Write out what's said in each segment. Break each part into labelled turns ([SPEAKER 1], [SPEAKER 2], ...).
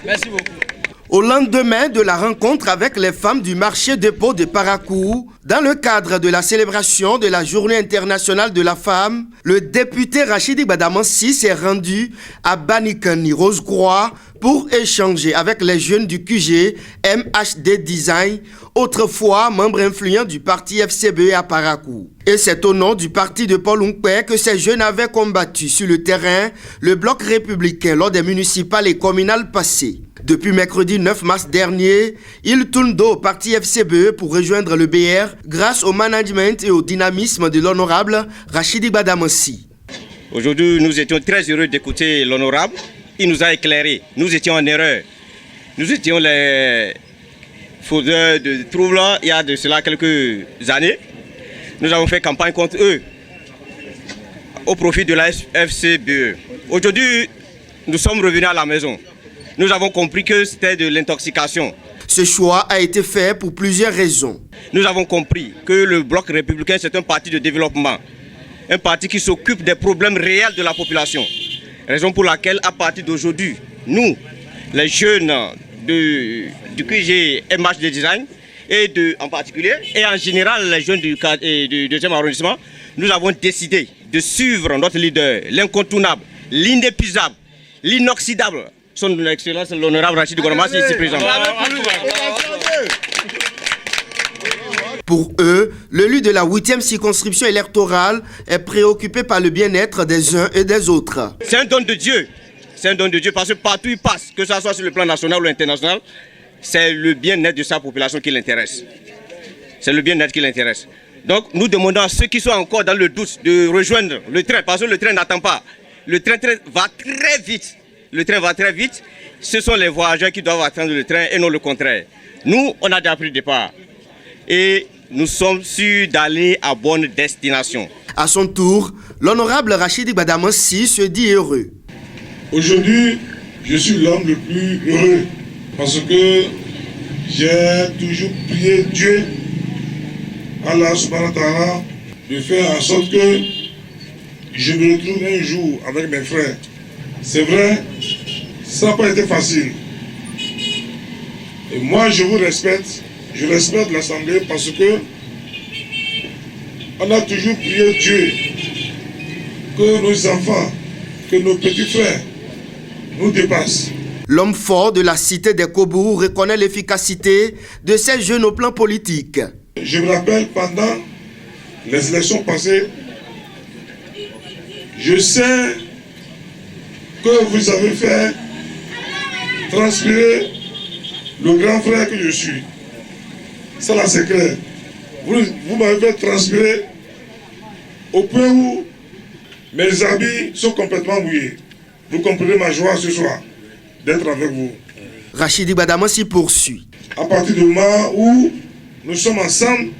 [SPEAKER 1] Merci beaucoup.
[SPEAKER 2] Au lendemain de la rencontre avec les femmes du marché dépôt de Parakou, dans le cadre de la célébration de la Journée internationale de la femme, le député Rachidi Gbadamansi s'est rendu à Banikani, Rose-Croix, pour échanger avec les jeunes du QG MHD Design, autrefois membre influent du parti FCBE à Parakou. Et c'est au nom du parti de Paul Oungpé que ces jeunes avaient combattu sur le terrain le bloc républicain lors des municipales et communales passées. Depuis mercredi 9 mars dernier, ils tournent dos au parti FCBE pour rejoindre le BR grâce au management et au dynamisme de l'honorable Rachidi Gbadamansi.
[SPEAKER 3] Aujourd'hui, nous étions très heureux d'écouter l'honorable. Il nous a éclairés. Nous étions en erreur. Nous étions les faiseurs de troubles il y a de cela quelques années. Nous avons fait campagne contre eux au profit de la FCBE. Aujourd'hui, nous sommes revenus à la maison. Nous avons compris que c'était de l'intoxication.
[SPEAKER 2] Ce choix a été fait pour plusieurs raisons.
[SPEAKER 3] Nous avons compris que le bloc républicain, c'est un parti de développement. Un parti qui s'occupe des problèmes réels de la population. Raison pour laquelle, à partir d'aujourd'hui, nous, les jeunes du QG MHD Design, en particulier, et en général les jeunes du 2e arrondissement, nous avons décidé de suivre notre leader, l'incontournable, l'inépuisable, l'inoxydable, son excellence l'honorable Rachidi Gbadamansi, ici présent.
[SPEAKER 2] Pour eux, l'élu de la 8e circonscription électorale est préoccupé par le bien-être des uns et des autres.
[SPEAKER 3] C'est un don de Dieu. C'est un don de Dieu parce que partout il passe, que ce soit sur le plan national ou international, c'est le bien-être de sa population qui l'intéresse. C'est le bien-être qui l'intéresse. Donc nous demandons à ceux qui sont encore dans le doute de rejoindre le train, parce que le train n'attend pas. Le train va très vite. Le train va très vite. Ce sont les voyageurs qui doivent attendre le train et non le contraire. Nous, on a déjà pris le départ. Et nous sommes sûrs d'aller à bonne destination.
[SPEAKER 2] À son tour, l'honorable Rachidi Gbadamansi se dit heureux.
[SPEAKER 4] Aujourd'hui, je suis l'homme le plus heureux parce que j'ai toujours prié Dieu, Allah subhanahu wa ta'ala, de faire en sorte que je me retrouve un jour avec mes frères. C'est vrai, ça n'a pas été facile. Et moi, je vous respecte. Je respecte l'Assemblée parce que on a toujours prié Dieu que nos enfants, que nos petits frères nous dépassent.
[SPEAKER 2] L'homme fort de la cité des Kobourou reconnaît l'efficacité de ces jeunes au plan politique.
[SPEAKER 4] Je me rappelle pendant les élections passées, je sais que vous avez fait transpirer le grand frère que je suis. Ça là c'est clair. Vous m'avez fait transpirer au point où mes habits sont complètement mouillés. Vous comprenez ma joie ce soir d'être avec vous.
[SPEAKER 2] Rachidi Gbadamansi poursuit.
[SPEAKER 4] À partir du moment où nous sommes ensemble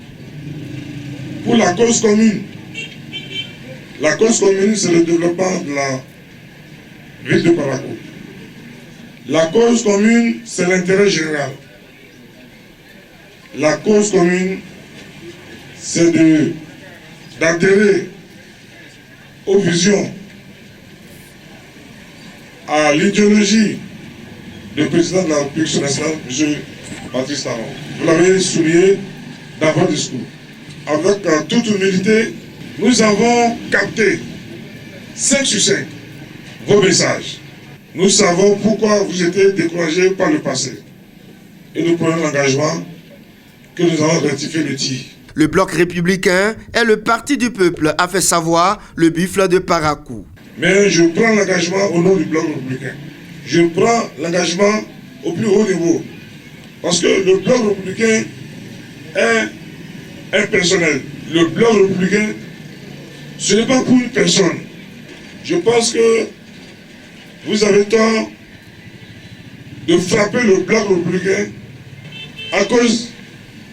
[SPEAKER 4] pour la cause commune. La cause commune, c'est le développement de la ville de Parakou. La cause commune, c'est l'intérêt général. La cause commune, c'est d'adhérer aux visions, à l'idéologie du président de la République nationale, M. Patrice Talon. Vous l'avez souligné dans votre discours. Avec toute humilité, nous avons capté 5 sur 5 vos messages. Nous savons pourquoi vous étiez découragés par le passé. Et nous prenons l'engagement que nous allons rectifier le tir.
[SPEAKER 2] Le bloc républicain est le parti du peuple, a fait savoir le buffle de Parakou.
[SPEAKER 4] Mais je prends l'engagement au nom du bloc républicain. Je prends l'engagement au plus haut niveau. Parce que le bloc républicain est impersonnel. Le bloc républicain, ce n'est pas pour une personne. Je pense que vous avez tort de frapper le bloc républicain à cause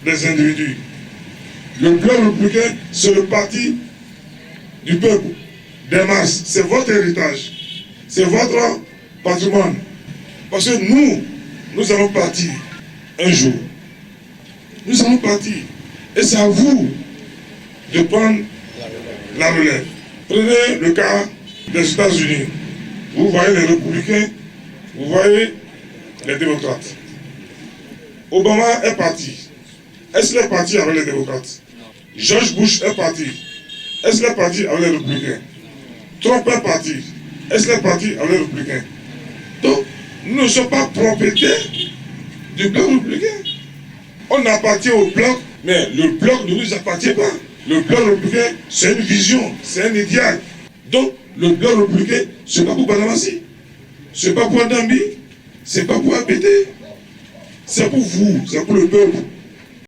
[SPEAKER 4] des individus. Le bloc républicain, c'est le parti du peuple, des masses. C'est votre héritage. C'est votre patrimoine. Parce que nous allons partir un jour. Nous allons partir. Et c'est à vous de prendre la relève. Prenez le cas des États-Unis. Vous voyez les républicains, vous voyez les démocrates. Obama est parti. Est-ce qu'il est parti avec les démocrates? George Bush est parti. Est-ce qu'il est parti avec les républicains? Trump est parti. Est-ce qu'il est parti avec les républicains? Donc, nous ne sommes pas propriétaires du bloc républicain. On appartient au bloc, mais le bloc ne nous appartient pas. Le bloc républicain, c'est une vision, c'est un idéal. Donc, le bloc républicain, ce n'est pas pour Badamassi, ce n'est pas pour Ndambi, ce n'est pas pour APT, c'est pour vous, c'est pour le peuple.